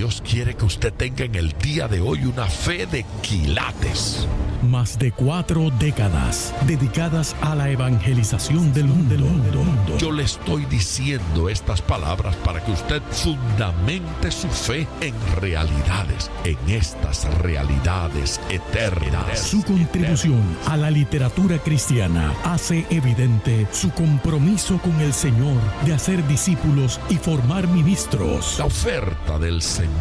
Dios quiere que usted tenga en el día de hoy una fe de quilates. Más de 4 décadas dedicadas a la evangelización del mundo. Yo le estoy diciendo estas palabras para que usted fundamente su fe en realidades, en estas realidades eternas. Su contribución a la literatura cristiana hace evidente su compromiso con el Señor de hacer discípulos y formar ministros. La oferta del Señor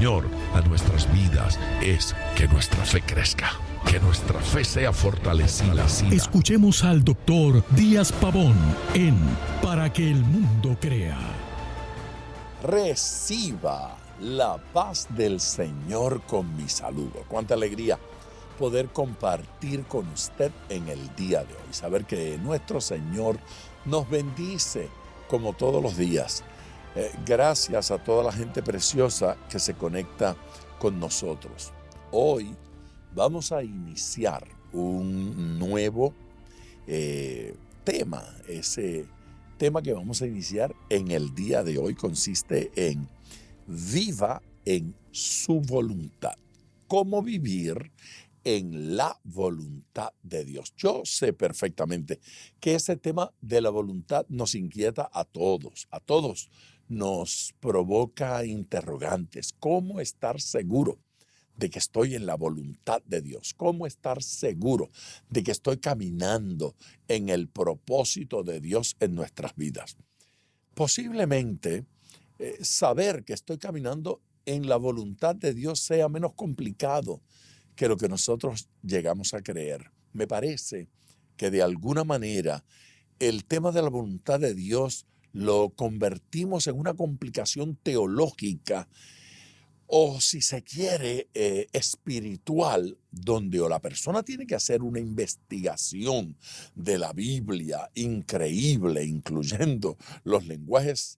a nuestras vidas es que nuestra fe crezca, que nuestra fe sea fortalecida. Escuchemos al doctor Díaz Pavón en Para que el mundo crea. Reciba la paz del Señor con mi saludo. Cuánta alegría poder compartir con usted en el día de hoy. Saber que nuestro Señor nos bendice como todos los días. Gracias a toda la gente preciosa que se conecta con nosotros. Hoy vamos a iniciar un nuevo tema. Ese tema que vamos a iniciar en el día de hoy consiste en viva en su voluntad. ¿Cómo vivir en la voluntad de Dios? Yo sé perfectamente que ese tema de la voluntad nos inquieta a todos. A todos nos provoca interrogantes. ¿Cómo estar seguro de que estoy en la voluntad de Dios? ¿Cómo estar seguro de que estoy caminando en el propósito de Dios en nuestras vidas? Posiblemente saber que estoy caminando en la voluntad de Dios sea menos complicado que lo que nosotros llegamos a creer. Me parece que de alguna manera el tema de la voluntad de Dios lo convertimos en una complicación teológica o, si se quiere, espiritual, donde o la persona tiene que hacer una investigación de la Biblia increíble, incluyendo los lenguajes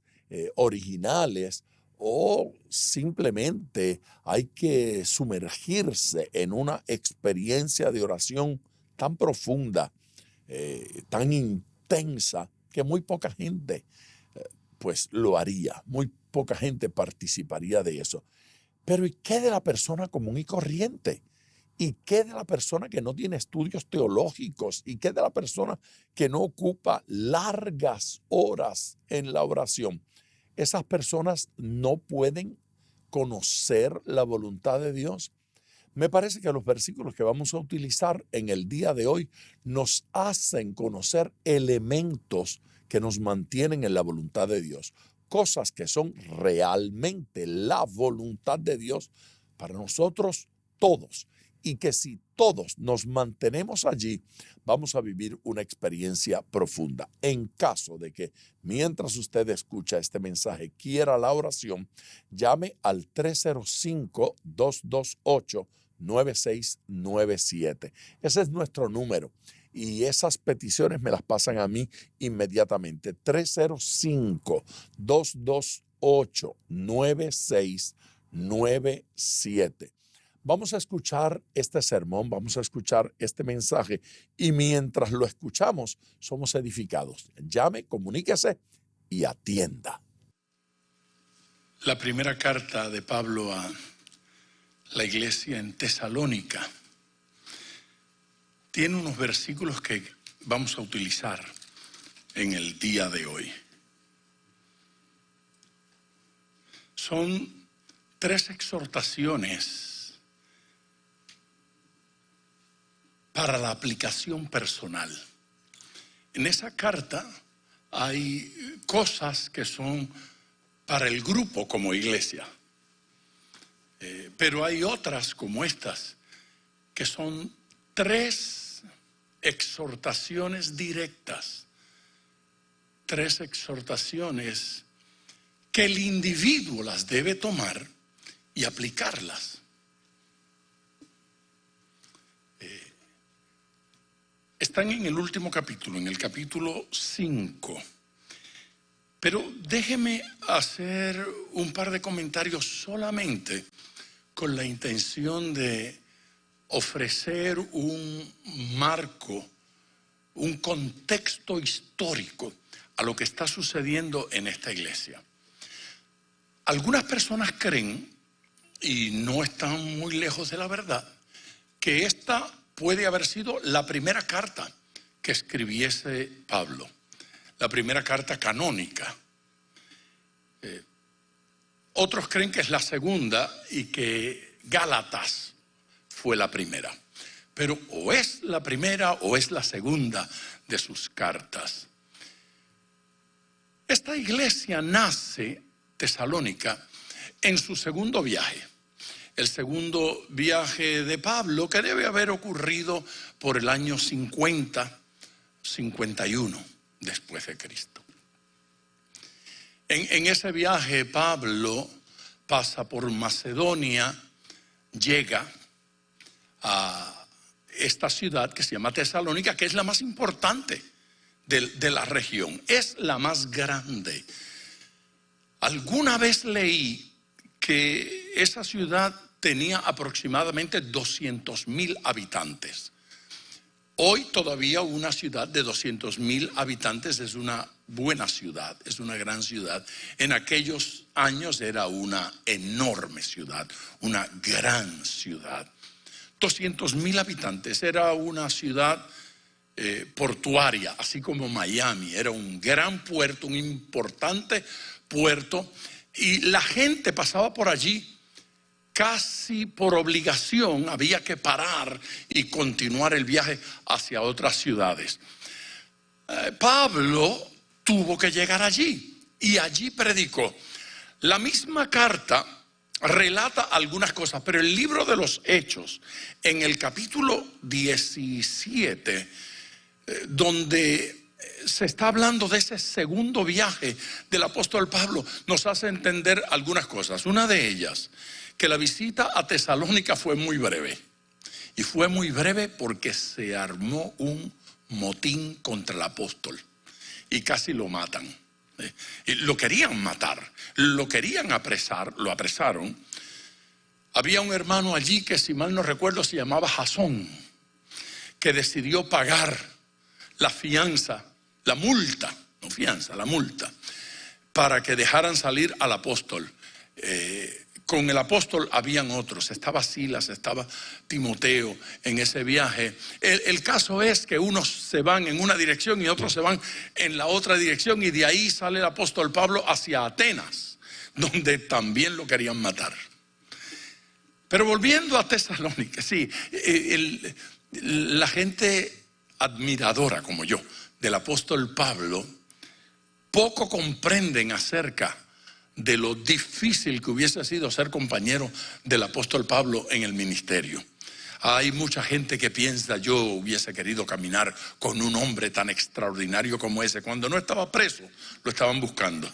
originales, o simplemente hay que sumergirse en una experiencia de oración tan profunda, tan intensa, que muy poca gente pues lo haría, muy poca gente participaría de eso. Pero ¿y qué de la persona común y corriente? ¿Y qué de la persona que no tiene estudios teológicos? ¿Y qué de la persona que no ocupa largas horas en la oración? Esas personas no pueden conocer la voluntad de Dios. Me parece que los versículos que vamos a utilizar en el día de hoy nos hacen conocer elementos que nos mantienen en la voluntad de Dios, cosas que son realmente la voluntad de Dios para nosotros todos, y que si todos nos mantenemos allí, vamos a vivir una experiencia profunda. En caso de que mientras usted escucha este mensaje quiera la oración, llame al 305-228-9697. Ese es nuestro número. Y esas peticiones me las pasan a mí inmediatamente. 305-228-9697. Vamos a escuchar este sermón, vamos a escuchar este mensaje, y mientras lo escuchamos, somos edificados. Llame, comuníquese y atienda. La primera carta de Pablo a la iglesia en Tesalónica tiene unos versículos que vamos a utilizar en el día de hoy. Son 3 exhortaciones para la aplicación personal. En esa carta hay cosas que son para el grupo como iglesia, pero hay otras como estas que son 3 exhortaciones directas, 3 exhortaciones que el individuo las debe tomar y aplicarlas. Están en el último capítulo, en el capítulo 5. Pero déjeme hacer un par de comentarios solamente con la intención de ofrecer un marco, un contexto histórico a lo que está sucediendo en esta iglesia. Algunas personas creen y no están muy lejos de la verdad, que esta puede haber sido la primera carta que escribiese Pablo, la primera carta canónica. Otros creen que es la segunda y que Gálatas fue la primera. Pero o es la primera o es la segunda de sus cartas. Esta iglesia nace, Tesalónica, en su segundo viaje. El segundo viaje de Pablo, que debe haber ocurrido por el año 50, 51 después de Cristo. En ese viaje Pablo pasa por Macedonia, llega a esta ciudad que se llama Tesalónica, que es la más importante de la región, es la más grande. Alguna vez leí que esa ciudad tenía aproximadamente 200,000 habitantes. Hoy todavía una ciudad de 200,000 habitantes es una buena ciudad, es una gran ciudad. En aquellos años era una enorme ciudad, una gran ciudad. 200,000 habitantes, era una ciudad portuaria, así como Miami. Era un gran puerto, un importante puerto, y la gente pasaba por allí casi por obligación. Había que parar y continuar el viaje hacia otras ciudades. Pablo tuvo que llegar allí y allí predicó. La misma carta relata algunas cosas, pero el libro de los Hechos, en el capítulo 17, donde se está hablando de ese segundo viaje del apóstol Pablo, nos hace entender algunas cosas. Una de ellas, que la visita a Tesalónica fue muy breve. Y fue muy breve porque se armó un motín contra el apóstol y casi lo matan. Y lo querían matar, lo querían apresar, lo apresaron. Había un hermano allí que, si mal no recuerdo, se llamaba Jasón, que decidió pagar la fianza, la multa, no fianza, la multa, para que dejaran salir al apóstol. Con el apóstol habían otros, estaba Silas, estaba Timoteo en ese viaje. El caso es que unos se van en una dirección y otros se van en la otra dirección, y de ahí sale el apóstol Pablo hacia Atenas, donde también lo querían matar. Pero volviendo a Tesalónica, sí, la gente admiradora como yo del apóstol Pablo poco comprenden acerca de lo difícil que hubiese sido ser compañero del apóstol Pablo en el ministerio. Hay mucha gente que piensa: yo hubiese querido caminar con un hombre tan extraordinario como ese. Cuando no estaba preso, lo estaban buscando.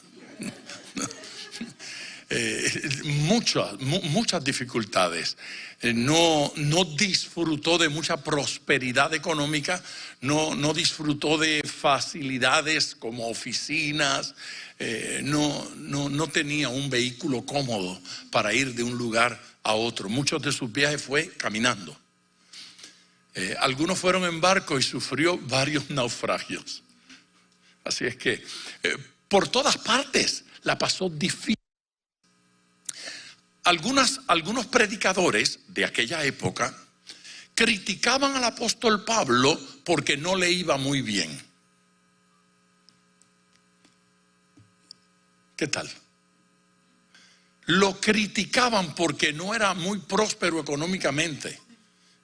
Muchas dificultades. No disfrutó de mucha prosperidad económica, no disfrutó de facilidades como oficinas, no tenía un vehículo cómodo para ir de un lugar a otro. Muchos de sus viajes fue caminando. Algunos fueron en barco y sufrió varios naufragios. Así es que por todas partes la pasó difícil. Algunos predicadores de aquella época criticaban al apóstol Pablo porque no le iba muy bien. ¿Qué tal? Lo criticaban porque no era muy próspero económicamente.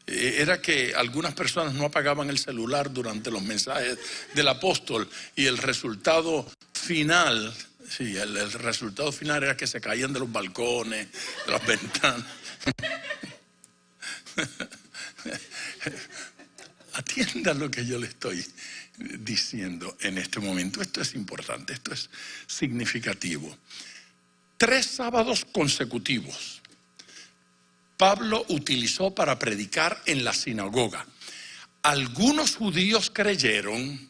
Era que algunas personas no apagaban el celular durante los mensajes del apóstol, y el resultado final... Sí, el resultado final era que se caían de los balcones, de las ventanas. Atiendan lo que yo le estoy diciendo en este momento. Esto es importante, esto es significativo. 3 sábados consecutivos Pablo utilizó para predicar en la sinagoga. Algunos judíos creyeron,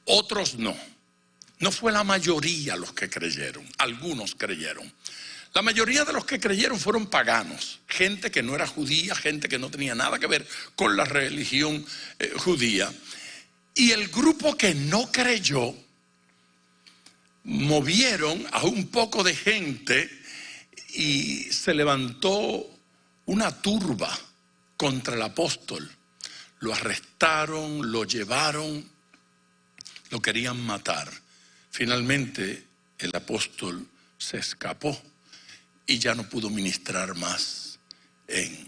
otros no. No fue la mayoría los que creyeron, algunos creyeron. La mayoría de los que creyeron fueron paganos, gente que no era judía, gente que no tenía nada que ver con la religión judía. Y el grupo que no creyó movieron a un poco de gente y se levantó una turba contra el apóstol. Lo arrestaron, lo llevaron, lo querían matar. Finalmente el apóstol se escapó y ya no pudo ministrar más en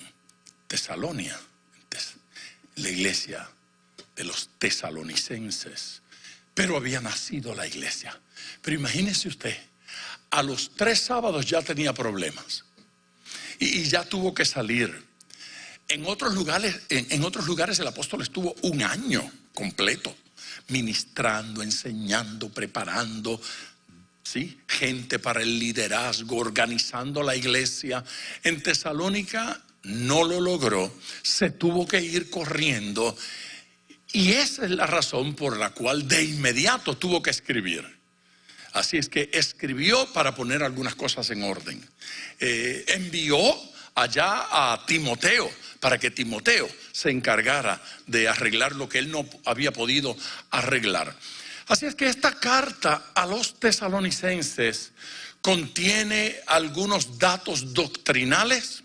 Tesalonia, la iglesia de los tesalonicenses. Pero había nacido la iglesia. Pero imagínese usted, a los 3 sábados ya tenía problemas y ya tuvo que salir. En otros lugares el apóstol estuvo 1 año completo ministrando, enseñando, preparando, ¿sí?, gente para el liderazgo, organizando la iglesia. En Tesalónica no lo logró, se tuvo que ir corriendo, y esa es la razón por la cual de inmediato tuvo que escribir. Así es que escribió para poner algunas cosas en orden. Envió allá a Timoteo para que Timoteo se encargara de arreglar lo que él no había podido arreglar. Así es que esta carta a los tesalonicenses contiene algunos datos doctrinales,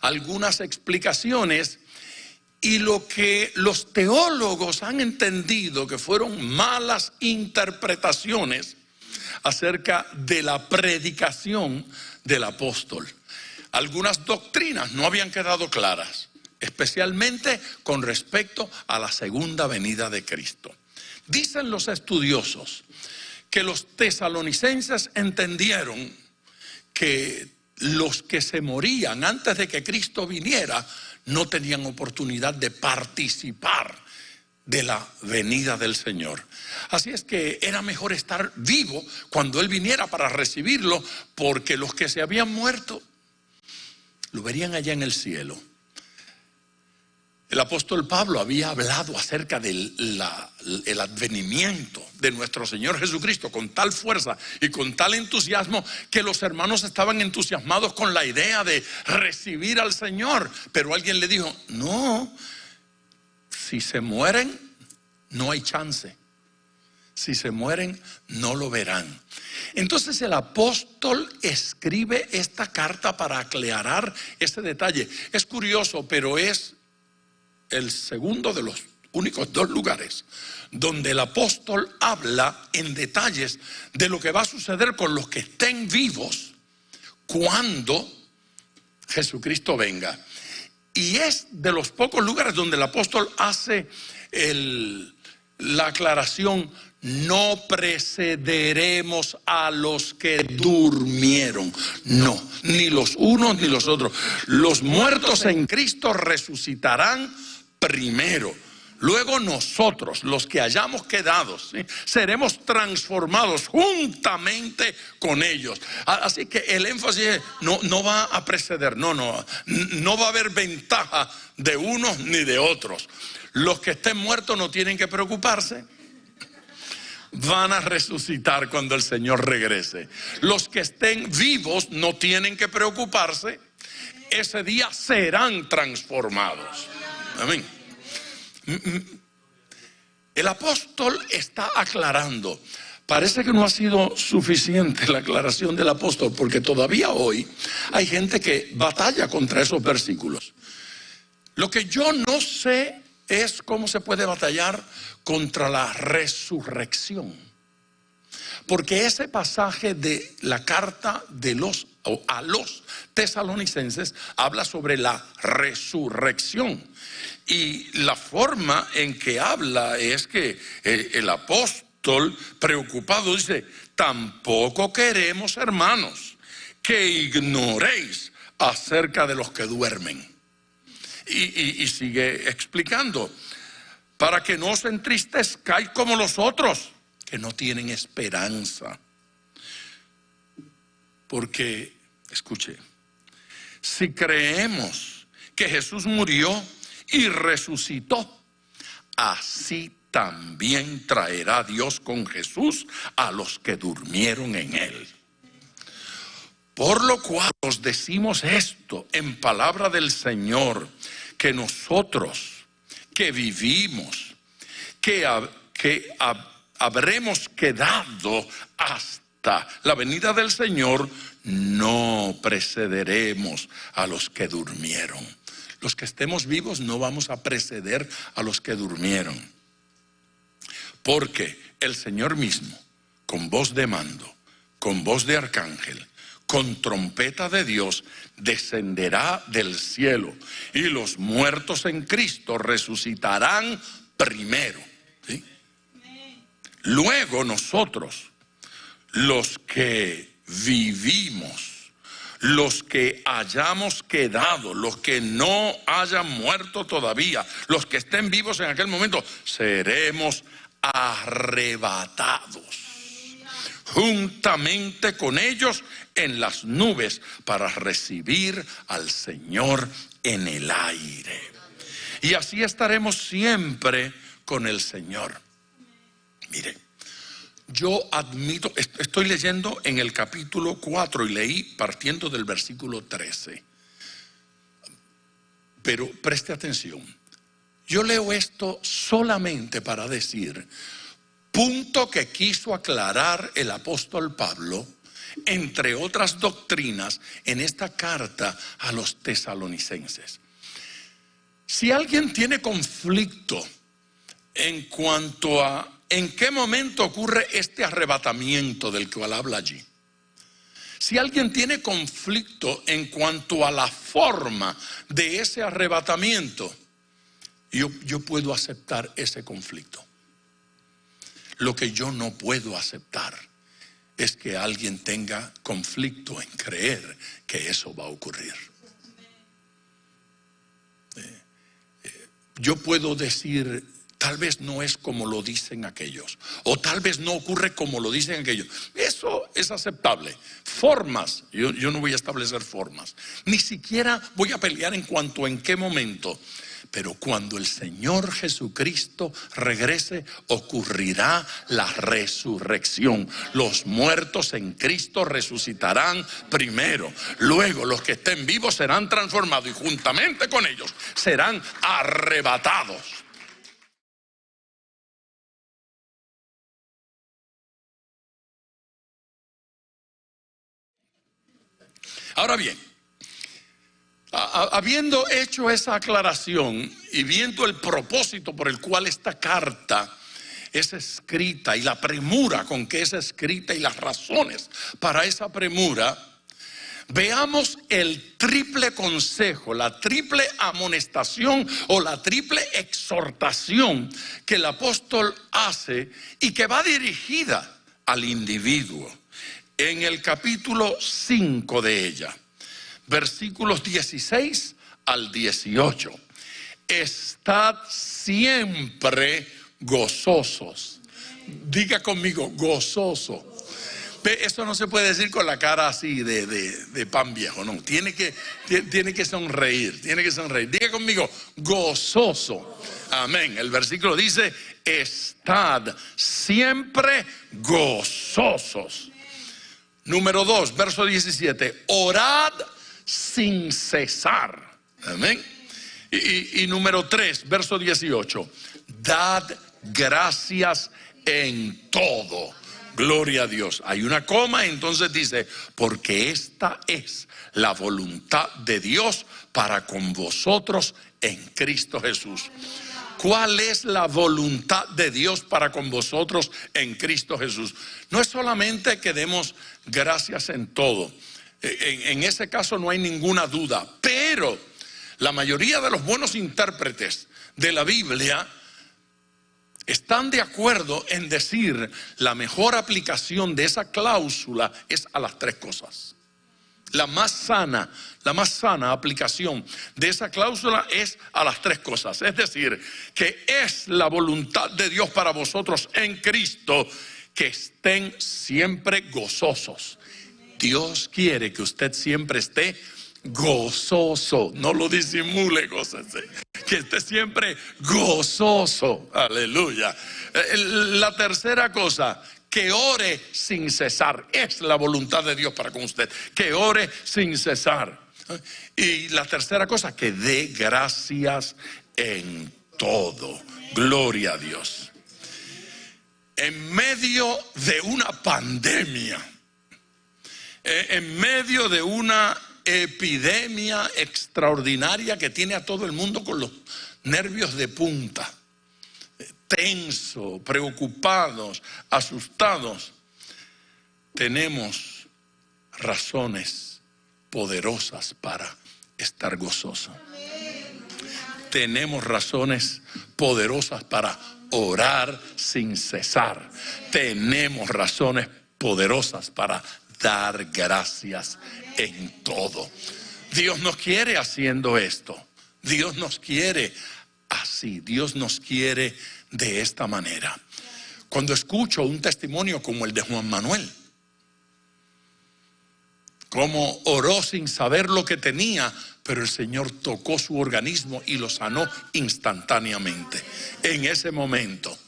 algunas explicaciones, y lo que los teólogos han entendido que fueron malas interpretaciones acerca de la predicación del apóstol. Algunas doctrinas no habían quedado claras, especialmente con respecto a la segunda venida de Cristo. Dicen los estudiosos que los tesalonicenses entendieron que los que se morían antes de que Cristo viniera no tenían oportunidad de participar de la venida del Señor. Así es que era mejor estar vivo cuando Él viniera para recibirlo, porque los que se habían muerto lo verían allá en el cielo. El apóstol Pablo había hablado acerca del advenimiento de nuestro Señor Jesucristo con tal fuerza y con tal entusiasmo que los hermanos estaban entusiasmados con la idea de recibir al Señor. Pero alguien le dijo: no, si se mueren no hay chance. Si se mueren no lo verán. Entonces el apóstol escribe esta carta para aclarar ese detalle. Es curioso, pero es el segundo de los únicos 2 lugares donde el apóstol habla en detalles de lo que va a suceder con los que estén vivos cuando Jesucristo venga. Y es de los pocos lugares donde el apóstol hace la aclaración: no precederemos a los que durmieron. No, ni los unos ni los otros. Los muertos en Cristo resucitarán primero. Luego nosotros, los que hayamos quedado, ¿sí?, seremos transformados juntamente con ellos. Así que el énfasis es, no va a preceder, no va a haber ventaja de unos ni de otros. Los que estén muertos no tienen que preocuparse. Van a resucitar cuando el Señor regrese. Los que estén vivos no tienen que preocuparse. Ese día serán transformados. Amén. El apóstol está aclarando. Parece que no ha sido suficiente la aclaración del apóstol, porque todavía hoy hay gente que batalla contra esos versículos. Lo que yo no sé es cómo se puede batallar contra la resurrección, porque ese pasaje de la carta a los tesalonicenses habla sobre la resurrección, y la forma en que habla es que el apóstol preocupado dice: tampoco queremos, hermanos, que ignoréis acerca de los que duermen. Y sigue explicando: para que no os entristezcáis como los otros, que no tienen esperanza. Porque, escuche, si creemos que Jesús murió y resucitó, así también traerá Dios con Jesús a los que durmieron en Él. Por lo cual os decimos esto en palabra del Señor, que nosotros que vivimos, que habremos quedado hasta la venida del Señor, no precederemos a los que durmieron. Los que estemos vivos no vamos a preceder a los que durmieron. Porque el Señor mismo, con voz de mando, con voz de arcángel, con trompeta de Dios, descenderá del cielo, y los muertos en Cristo resucitarán primero. ¿Sí? Luego nosotros, los que vivimos, los que hayamos quedado, los que no hayan muerto todavía, los que estén vivos en aquel momento, seremos arrebatados juntamente con ellos en las nubes para recibir al Señor en el aire. Y así estaremos siempre con el Señor. Mire, yo admito, estoy leyendo en el capítulo 4 y leí partiendo del versículo 13. Pero preste atención, yo leo esto solamente para decir, punto que quiso aclarar el apóstol Pablo, entre otras doctrinas, en esta carta a los tesalonicenses. Si alguien tiene conflicto en cuanto a en qué momento ocurre este arrebatamiento del cual habla allí, si alguien tiene conflicto en cuanto a la forma de ese arrebatamiento, yo puedo aceptar ese conflicto. Lo que yo no puedo aceptar es que alguien tenga conflicto en creer que eso va a ocurrir. Yo puedo decir, tal vez no es como lo dicen aquellos, o tal vez no ocurre como lo dicen aquellos. Eso es aceptable. Formas, yo no voy a establecer formas, ni siquiera voy a pelear en cuanto a en qué momento. Pero cuando el Señor Jesucristo regrese, ocurrirá la resurrección. Los muertos en Cristo resucitarán primero. Luego los que estén vivos serán transformados y juntamente con ellos serán arrebatados. Ahora bien, habiendo hecho esa aclaración y viendo el propósito por el cual esta carta es escrita y la premura con que es escrita y las razones para esa premura, veamos el triple consejo, la triple amonestación o la triple exhortación que el apóstol hace y que va dirigida al individuo en el capítulo 5 de ella. Versículos 16 al 18. Estad siempre gozosos. Diga conmigo, gozoso. Eso no se puede decir con la cara así de pan viejo, no. Tiene que sonreír, tiene que sonreír. Diga conmigo, gozoso. Amén. El versículo dice, estad siempre gozosos. Número 2, verso 17. Orad sin cesar. Amén. Y número 3, verso 18. Dad gracias en todo. Gloria a Dios. Hay una coma, entonces dice, porque esta es la voluntad de Dios para con vosotros en Cristo Jesús. ¿Cuál es la voluntad de Dios para con vosotros en Cristo Jesús? No es solamente que demos gracias en todo. En ese caso no hay ninguna duda. Pero la mayoría de los buenos intérpretes de la Biblia están de acuerdo en decir la mejor aplicación de esa cláusula es a las tres cosas. La más sana aplicación de esa cláusula es a las tres cosas. Es decir, que es la voluntad de Dios para vosotros en Cristo que estén siempre gozosos. Dios quiere que usted siempre esté gozoso. No lo disimule, gócese. Que esté siempre gozoso. Aleluya. La tercera cosa, que ore sin cesar. Es la voluntad de Dios para con usted. Que ore sin cesar. Y la tercera cosa, que dé gracias en todo. Gloria a Dios. en medio de una pandemia, en medio de una epidemia extraordinaria que tiene a todo el mundo con los nervios de punta, tenso, preocupados, asustados, tenemos razones poderosas para estar gozosos. Tenemos razones poderosas para orar sin cesar. Tenemos razones poderosas para dar gracias en todo. Dios nos quiere haciendo esto. Dios nos quiere así. Dios nos quiere de esta manera. Cuando escucho un testimonio como el de Juan Manuel, cómo oró sin saber lo que tenía, pero el Señor tocó su organismo y lo sanó instantáneamente. En ese momento,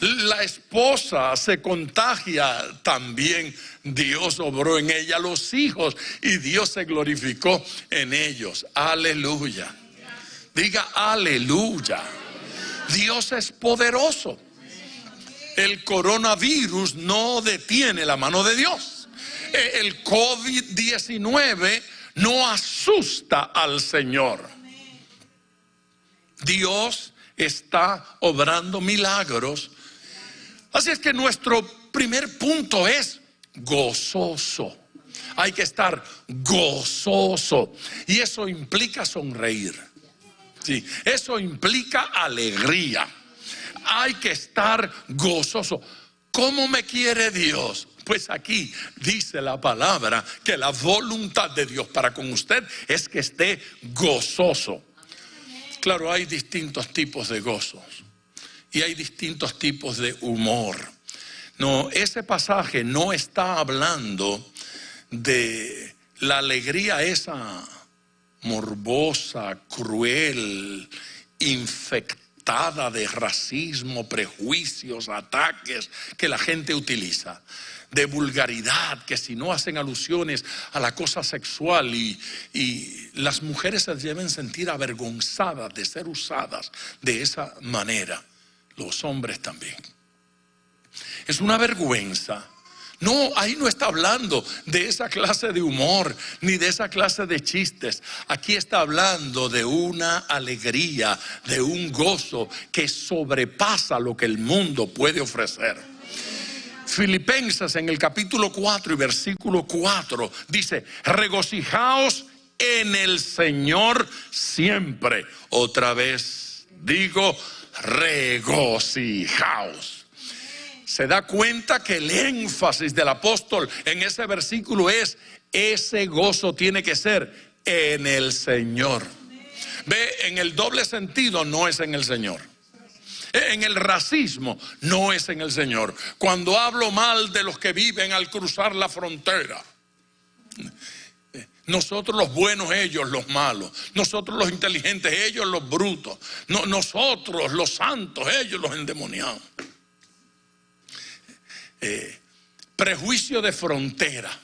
la esposa se contagia también. Dios obró en ella, los hijos, y Dios se glorificó en ellos. Aleluya. Diga aleluya. Dios es poderoso. El coronavirus no detiene la mano de Dios. El COVID-19 no asusta al Señor. Dios está obrando milagros. Así es que nuestro primer punto es gozoso. Hay que estar gozoso. Y eso implica sonreír. Sí, eso implica alegría. Hay que estar gozoso. ¿Cómo me quiere Dios? Pues aquí dice la palabra que la voluntad de Dios para con usted es que esté gozoso. Claro, hay distintos tipos de gozos y hay distintos tipos de humor. No, ese pasaje no está hablando de la alegría esa morbosa, cruel, infectada de racismo, prejuicios, ataques que la gente utiliza, de vulgaridad, que si no hacen alusiones a la cosa sexual y las mujeres se deben sentir avergonzadas de ser usadas de esa manera, los hombres también. Es una vergüenza. No, ahí no está hablando de esa clase de humor, ni de esa clase de chistes. Aquí está hablando de una alegría, de un gozo que sobrepasa lo que el mundo puede ofrecer. Filipenses en el capítulo 4 y versículo 4 dice: regocijaos en el Señor siempre. Otra vez digo, regocijaos. Se da cuenta que el énfasis del apóstol en ese versículo es: ese gozo tiene que ser en el Señor. Ve, en el doble sentido no es en el Señor. En el racismo no es en el Señor. Cuando hablo mal de los que viven al cruzar la frontera, nosotros los buenos, ellos los malos. Nosotros los inteligentes, ellos los brutos. Nosotros los santos, ellos los endemoniados. Prejuicio de frontera,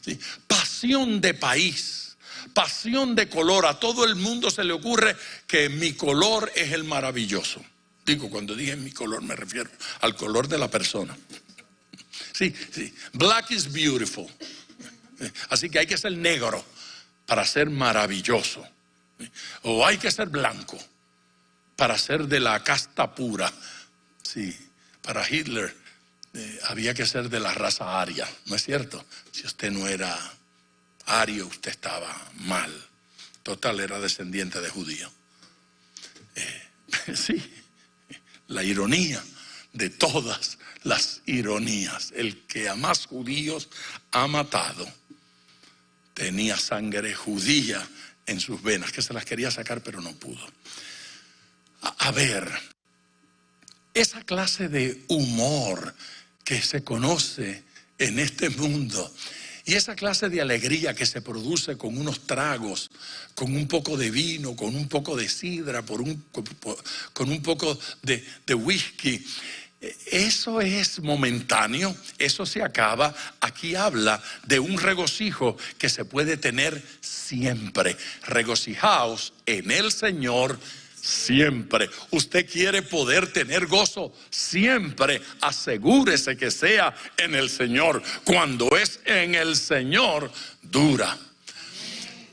¿sí? Pasión de país, pasión de color. A todo el mundo se le ocurre que mi color es el maravilloso. Digo, cuando dije mi color me refiero al color de la persona. Sí, sí. Black is beautiful. Así que hay que ser negro para ser maravilloso. O hay que ser blanco para ser de la casta pura. Sí, para Hitler había que ser de la raza aria, ¿no es cierto? Si usted no era ario, usted estaba mal. Total, era descendiente de judío. Sí, la ironía de todas las ironías. El que a más judíos ha matado tenía sangre judía en sus venas, que se las quería sacar pero no pudo. A ver, esa clase de humor que se conoce en este mundo y esa clase de alegría que se produce con unos tragos, con un poco de vino, con un poco de sidra, con un poco de whisky, eso es momentáneo, eso se acaba. Aquí habla de un regocijo que se puede tener siempre. Regocijaos en el Señor siempre. Usted quiere poder tener gozo siempre, asegúrese que sea en el Señor. Cuando es en el Señor, dura.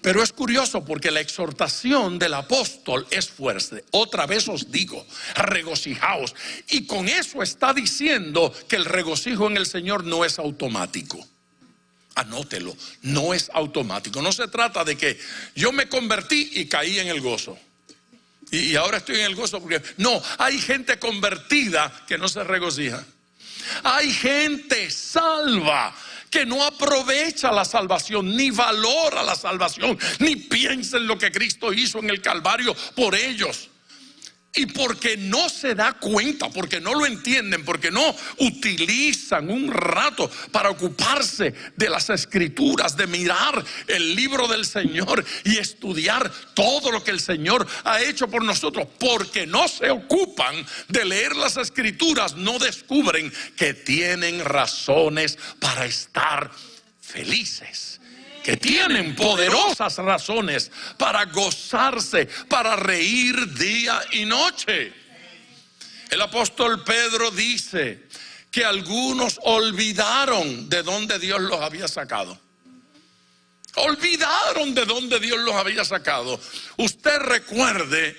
Pero es curioso porque la exhortación del apóstol es fuerte. Otra vez os digo, regocijaos. Y con eso está diciendo que el regocijo en el Señor no es automático. Anótelo, no es automático. No se trata de que yo me convertí y caí en el gozo. Y ahora estoy en el gozo porque... No, hay gente convertida que no se regocija. Hay gente salva que no aprovecha la salvación, ni valora la salvación, ni piensa en lo que Cristo hizo en el Calvario por ellos. Y porque no se da cuenta, porque no lo entienden, porque no utilizan un rato para ocuparse de las Escrituras, de mirar el libro del Señor y estudiar todo lo que el Señor ha hecho por nosotros, porque no se ocupan de leer las Escrituras, no descubren que tienen razones para estar felices, que tienen poderosas razones para gozarse, para reír día y noche. El apóstol Pedro dice que algunos olvidaron de dónde Dios los había sacado. Olvidaron de dónde Dios los había sacado. Usted recuerde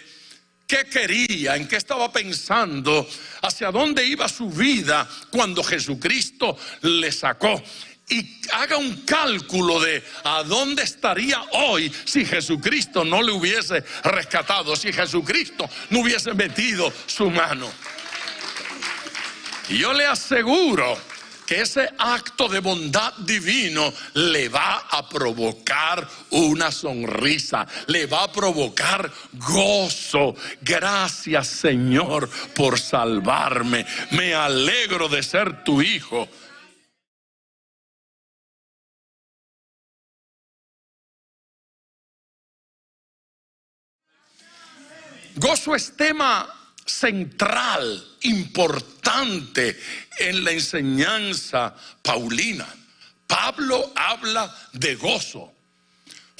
qué quería, en qué estaba pensando, hacia dónde iba su vida cuando Jesucristo le sacó. Y haga un cálculo de a dónde estaría hoy si Jesucristo no le hubiese rescatado, si Jesucristo no hubiese metido su mano. Y yo le aseguro que ese acto de bondad divino le va a provocar una sonrisa, le va a provocar gozo. Gracias, Señor, por salvarme. Me alegro de ser tu hijo. Gozo es tema central, importante en la enseñanza paulina. Pablo habla de gozo.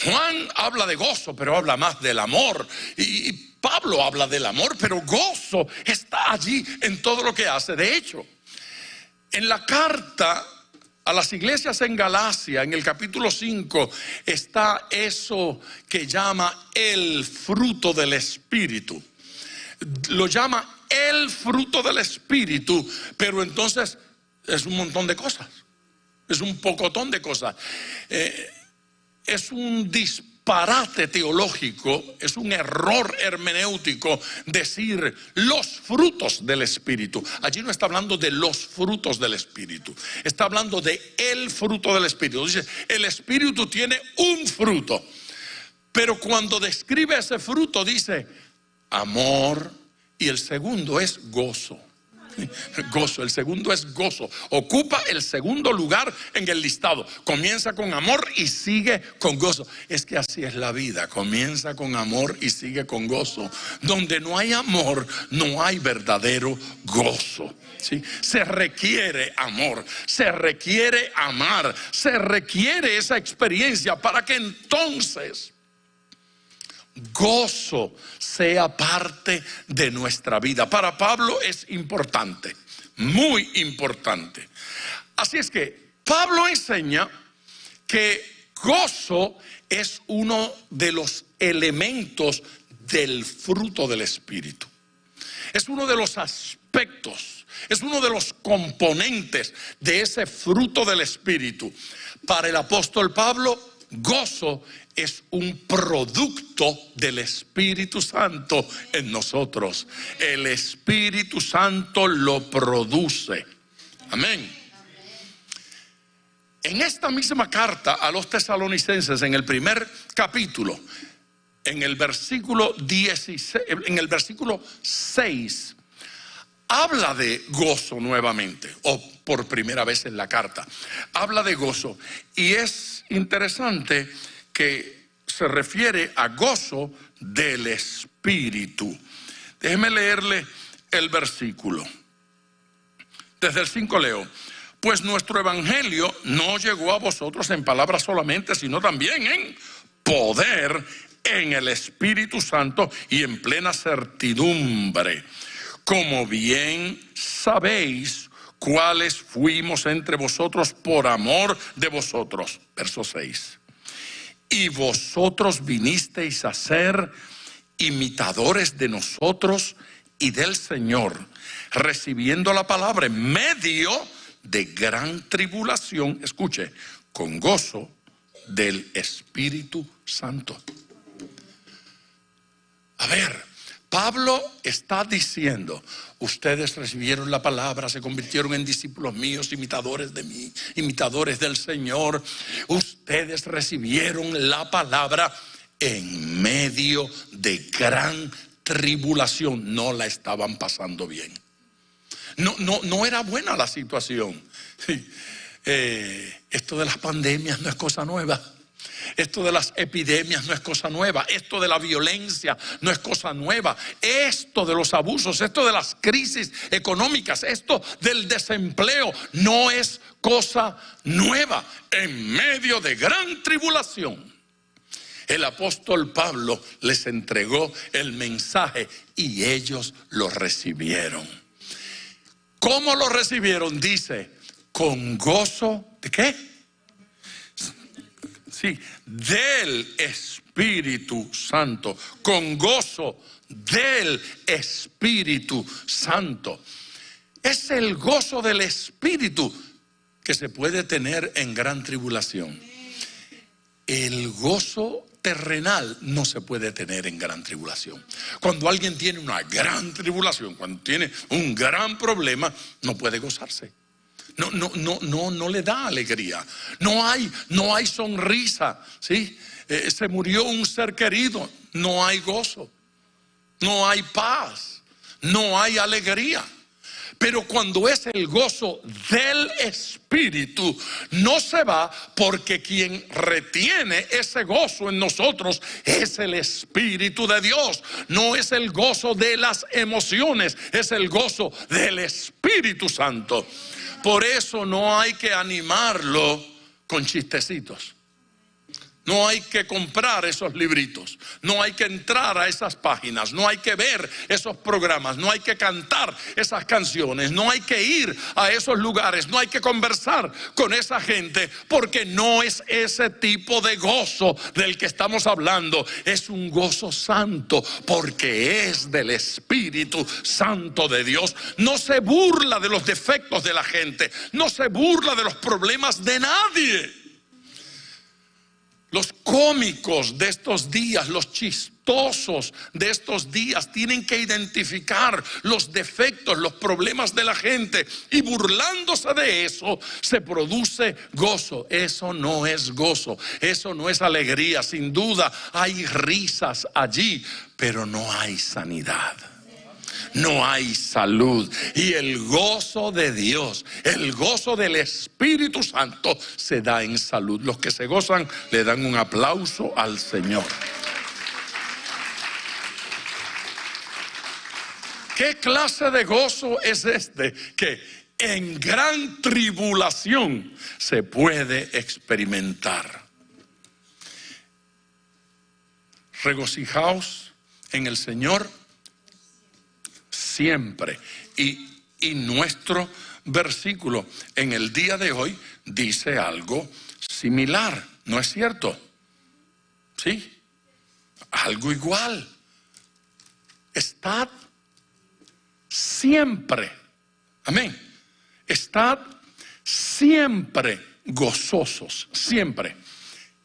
Juan habla de gozo, pero habla más del amor. Y Pablo habla del amor, pero gozo está allí en todo lo que hace. De hecho, en la carta a las iglesias en Galacia, en el capítulo 5, está eso que llama el fruto del Espíritu. Lo llama el fruto del Espíritu, pero entonces es un montón de cosas. Es un pocotón de cosas. Es un disparate teológico, es un error hermenéutico decir los frutos del Espíritu. Allí no está hablando de los frutos del Espíritu, está hablando de el fruto del Espíritu. Dice, el Espíritu tiene un fruto, pero cuando describe ese fruto dice amor, y el segundo es gozo. Gozo, el segundo es gozo. Ocupa el segundo lugar en el listado. Comienza con amor y sigue con gozo. Es que así es la vida. Comienza con amor y sigue con gozo. Donde no hay amor, no hay verdadero gozo. ¿Sí? Se requiere amor, se requiere amar, se requiere esa experiencia para que entonces gozo sea parte de nuestra vida. Para Pablo es importante, muy importante. Así es que Pablo enseña que gozo es uno de los elementos del fruto del Espíritu. Es uno de los aspectos, es uno de los componentes de ese fruto del Espíritu. Para el apóstol Pablo, gozo es un producto del Espíritu Santo en nosotros. El Espíritu Santo lo produce. Amén. En esta misma carta a los tesalonicenses, en el primer capítulo, en el versículo 16, en el versículo 6, habla de gozo nuevamente, o por primera vez en la carta. Habla de gozo. Y es interesante que se refiere a gozo del Espíritu. Déjeme leerle el versículo. Desde el 5 leo. Pues nuestro evangelio no llegó a vosotros en palabras solamente, sino también en poder en el Espíritu Santo y en plena certidumbre, como bien sabéis cuáles fuimos entre vosotros por amor de vosotros. Verso 6. Y vosotros vinisteis a ser imitadores de nosotros y del Señor, recibiendo la palabra en medio de gran tribulación, escuche, con gozo del Espíritu Santo. A ver, Pablo está diciendo, ustedes recibieron la palabra, se convirtieron en discípulos míos, imitadores de mí, imitadores del Señor. Ustedes recibieron la palabra en medio de gran tribulación. No la estaban pasando bien. No era buena la situación. Esto de las pandemias no es cosa nueva. Esto de las epidemias no es cosa nueva. Esto de la violencia no es cosa nueva. Esto de los abusos, esto de las crisis económicas, esto del desempleo no es cosa nueva. En medio de gran tribulación, el apóstol Pablo les entregó el mensaje y ellos lo recibieron. ¿Cómo lo recibieron? Dice, con gozo, ¿de qué? Sí, del Espíritu Santo, con gozo del Espíritu Santo. Es el gozo del Espíritu que se puede tener en gran tribulación. El gozo terrenal no se puede tener en gran tribulación. Cuando alguien tiene una gran tribulación, cuando tiene un gran problema, no puede gozarse. No le da alegría. No hay sonrisa, ¿sí? Se murió un ser querido, no hay gozo, no hay paz, no hay alegría. Pero cuando es el gozo del Espíritu, no se va, porque quien retiene ese gozo en nosotros es el Espíritu de Dios. No es el gozo de las emociones, es el gozo del Espíritu Santo. Por eso no hay que animarlo con chistecitos. No hay que comprar esos libritos, no hay que entrar a esas páginas, no hay que ver esos programas, no hay que cantar esas canciones, no hay que ir a esos lugares, no hay que conversar con esa gente, porque no es ese tipo de gozo del que estamos hablando. Es un gozo santo, porque es del Espíritu Santo de Dios. No se burla de los defectos de la gente, no se burla de los problemas de nadie. Los cómicos de estos días, los chistosos de estos días tienen que identificar los defectos, los problemas de la gente, y burlándose de eso se produce gozo. Eso no es gozo, eso no es alegría. Sin duda hay risas allí, pero no hay sanidad. No hay salud. Y el gozo de Dios, el gozo del Espíritu Santo se da en salud. Los que se gozan le dan un aplauso al Señor. ¿Qué clase de gozo es este que en gran tribulación se puede experimentar? Regocijaos en el Señor siempre. Y nuestro versículo en el día de hoy dice algo similar, ¿no es cierto? Sí, algo igual. Estad siempre, amén, estad siempre gozosos, siempre.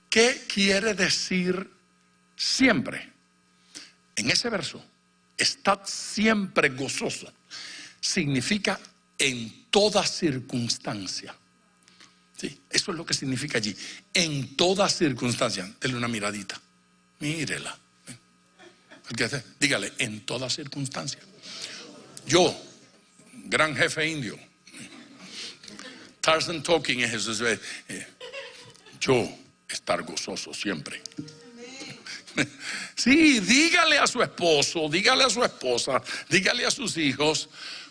¿Qué quiere decir siempre? En ese verso, estad siempre gozoso, significa en toda circunstancia. Sí, eso es lo que significa allí, en toda circunstancia. Denle una miradita, mírela. Dígale, en toda circunstancia. Yo, gran jefe indio, Tarzan Talking es eso, yo estar gozoso siempre. Sí, dígale a su esposo, dígale a su esposa, dígale a sus hijos,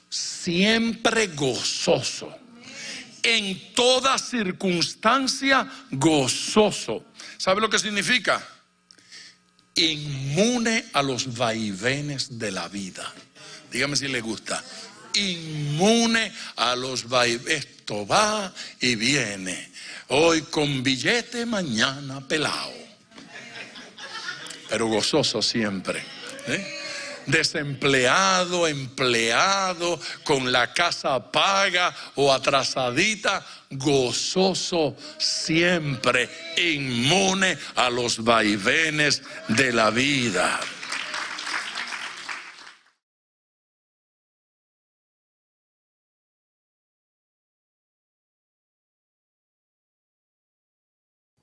siempre gozoso, en toda circunstancia gozoso. ¿Sabe lo que significa? inmune a los vaivenes de la vida. Dígame si le gusta. Inmune a los vaivenes. Esto va y viene. Hoy con billete, mañana pelao. Pero gozoso siempre. Desempleado, empleado, con la casa paga o atrasadita, gozoso siempre, inmune a los vaivenes de la vida.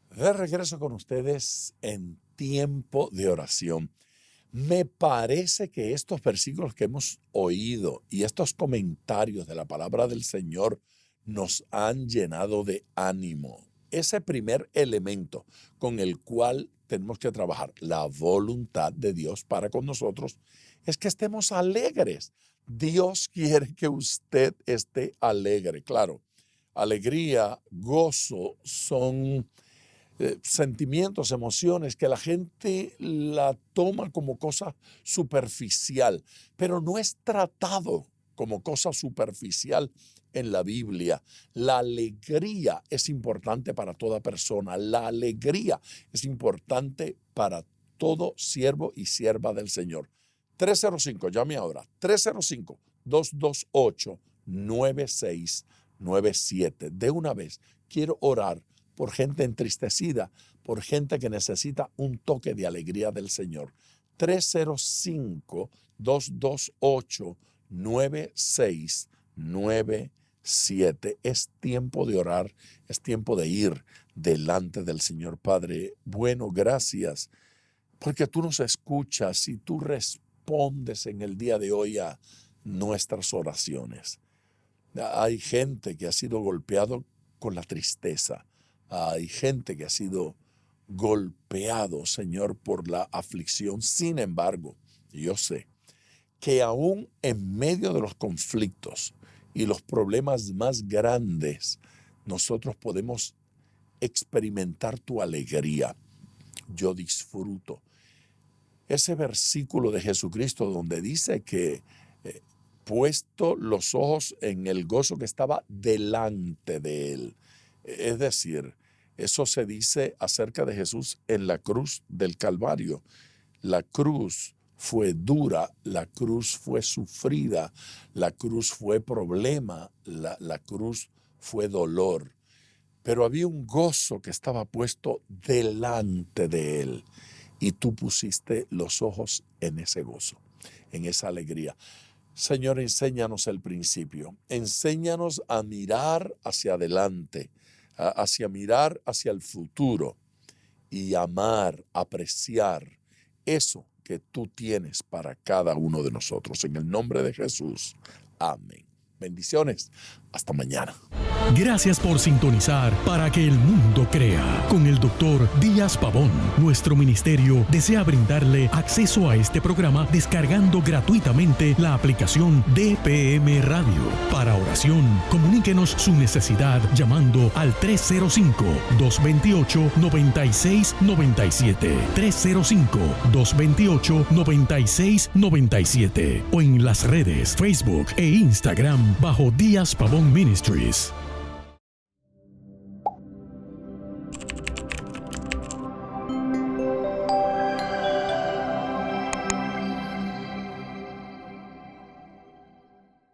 De regreso con ustedes en tiempo de oración. Me parece que estos versículos que hemos oído y estos comentarios de la palabra del Señor nos han llenado de ánimo. Ese primer elemento con el cual tenemos que trabajar, la voluntad de Dios para con nosotros, es que estemos alegres. Dios quiere que usted esté alegre. Claro, alegría, gozo son sentimientos, emociones que la gente la toma como cosa superficial, pero no es tratado como cosa superficial en la Biblia. La alegría es importante para toda persona. La alegría es importante para todo siervo y sierva del Señor. 305, llame ahora, 305-228-9697. De una vez, quiero orar por gente entristecida, por gente que necesita un toque de alegría del Señor. 305-228-9697. Es tiempo de orar, es tiempo de ir delante del Señor. Padre, bueno, gracias, porque tú nos escuchas y tú respondes en el día de hoy a nuestras oraciones. Hay gente que ha sido golpeado con la tristeza. Hay gente que ha sido golpeado, Señor, por la aflicción. Sin embargo, yo sé que aún en medio de los conflictos y los problemas más grandes, nosotros podemos experimentar tu alegría. Yo disfruto ese versículo de Jesucristo donde dice que puesto los ojos en el gozo que estaba delante de él. Es decir, eso se dice acerca de Jesús en la cruz del Calvario. La cruz fue dura, la cruz fue sufrida, la cruz fue problema, la cruz fue dolor. Pero había un gozo que estaba puesto delante de él y tú pusiste los ojos en ese gozo, en esa alegría. Señor, enséñanos el principio, enséñanos a mirar hacia adelante, mirar hacia el futuro y amar, apreciar eso que tú tienes para cada uno de nosotros. En el nombre de Jesús. Amén. Bendiciones. Hasta mañana. Gracias por sintonizar Para que el Mundo Crea con el Dr. Díaz Pavón. Nuestro ministerio desea brindarle acceso a este programa descargando gratuitamente la aplicación DPM Radio. Para oración, comuníquenos su necesidad llamando al 305-228-9697. 305-228-9697 o en las redes Facebook e Instagram bajo Díaz Pavón Ministries.